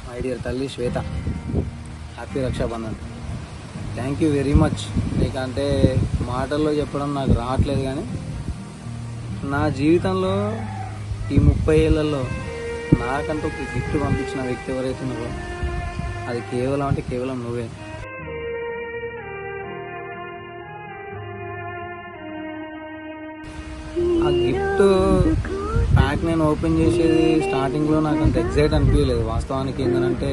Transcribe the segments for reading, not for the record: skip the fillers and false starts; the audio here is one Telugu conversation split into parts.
మై డియర్ తల్లి Shweta, happy Rakshabandhan. Thank you very much. నీకంటే మాటల్లో చెప్పడం నాకు రావట్లేదు, కానీ నా జీవితంలో ఈ 30 ఏళ్లలో నాకంటూ ఒక గిఫ్ట్ పంపించిన వ్యక్తి ఎవరైతే ఉన్నారో అది కేవలం నువ్వే. ఆ గిఫ్ట్ ప్యాక్ నేను ఓపెన్ చేసేది స్టార్టింగ్లో నాకు అంత ఎగ్జైట్ అనిపించలేదు. వాస్తవానికి ఏంటంటే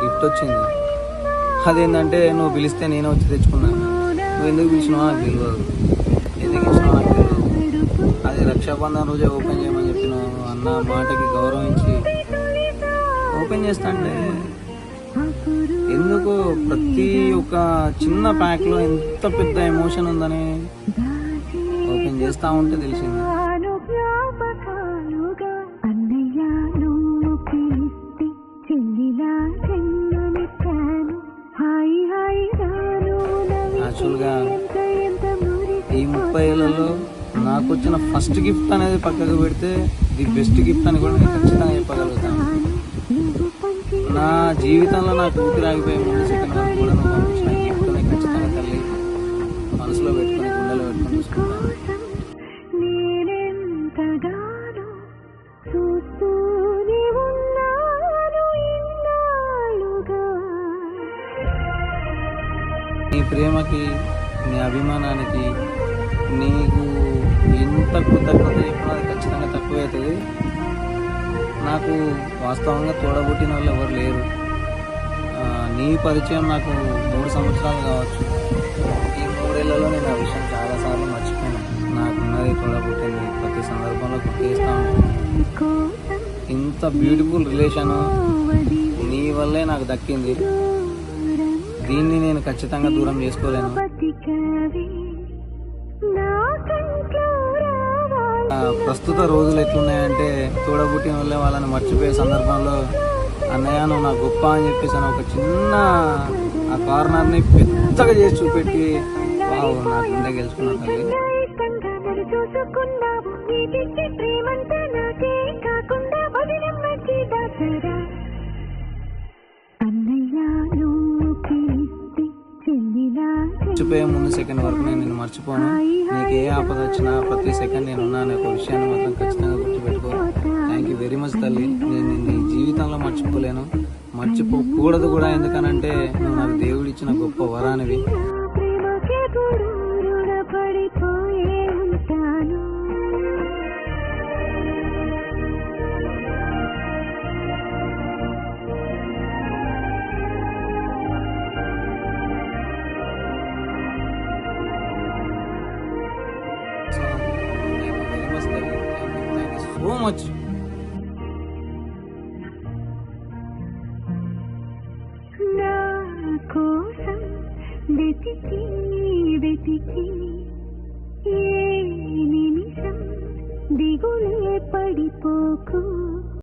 గిఫ్ట్ వచ్చింది, అదేంటంటే నువ్వు పిలిస్తే నేనే వచ్చి తెచ్చుకున్నాను. నువ్వు ఎందుకు పిలిచినావు నాకు తెలియదు, ఎందుకు ఇచ్చినావు నాకు తెలియదు. అది రక్షాబంధన్ రోజే ఓపెన్ చేయమని చెప్పినావు అన్న మాటకి గౌరవించి ఓపెన్ చేస్తా అంటే ఎందుకు ప్రతి ఒక్క చిన్న ప్యాక్లో ఎంత పెద్ద ఎమోషన్ ఉందని ఓపెన్ చేస్తా ఉంటే తెలిసింది. యాక్చువల్గా ఈ 30 ఏళ్లలో నాకు వచ్చిన ఫస్ట్ గిఫ్ట్ అనేది పక్కకు పెడితే ది బెస్ట్ గిఫ్ట్ అని కూడా నేను ఖచ్చితంగా చెప్పగలుగుతాను. నా జీవితంలో నాకు ఊపిరి ఆగిపోయే ముందు సెకండ్ వరకు కూడా నువ్వు పంపించిన గిఫ్ట్ని ఖచ్చితంగా తల్లి మనసులో పెట్టుకుని గుండెలో పెట్టుకుని చూసుకుంటాను. నీ ప్రేమకి, నీ అభిమానానికి నీకు ఎంత కృతజ్ఞత చెప్పినా అది ఖచ్చితంగా తక్కువ అవుతుంది. నాకు వాస్తవంగా తోడబుట్టిన వాళ్ళు ఎవరు లేరు. నీ పరిచయం నాకు 3 సంవత్సరాలు కావచ్చు. ఈ 3 ఏళ్లలో నేను ఆ విషయం చాలాసార్లు మర్చిపోయాను. నాకున్నది తోడబుట్టింది ప్రతి సందర్భంలో గుర్తు చేస్తూ ఉంటాను. ఇంత బ్యూటిఫుల్ రిలేషన్ నీ వల్లే నాకు దక్కింది. దీన్ని నేను ఖచ్చితంగా దూరం చేసుకోలేను. ప్రస్తుత రోజులు ఎట్లున్నాయంటే తోడబుట్టిన వల్లే వాళ్ళని మర్చిపోయే సందర్భంలో అన్నయ్య నువ్వు నా గొప్ప అని చెప్పేసి ఒక చిన్న ఆ కార్నర్ని పెద్దగా చేసి చూపెట్టి వావ్ నా గుండె గెలుచుకున్నా తల్లి. మర్చిపోయే ముందు సెకండ్ వరకు నేను నిన్ను మర్చిపోను. నీకు ఏ ఆపద వచ్చినా ప్రతి సెకండ్ నేను ఉన్నాను ఒక విషయాన్ని మాత్రం ఖచ్చితంగా గుర్తుపెట్టుకో. థ్యాంక్ యూ వెరీ మచ్ తల్లి. నేను నీ జీవితంలో మర్చిపోలేను, మర్చిపోకూడదు కూడా. ఎందుకనంటే నువ్వు నాకు దేవుడిచ్చిన గొప్ప వరానివి. So much. నా కోసం వెతికి వెతికి ఏ నిమిషం దిగులే పడిపోకు.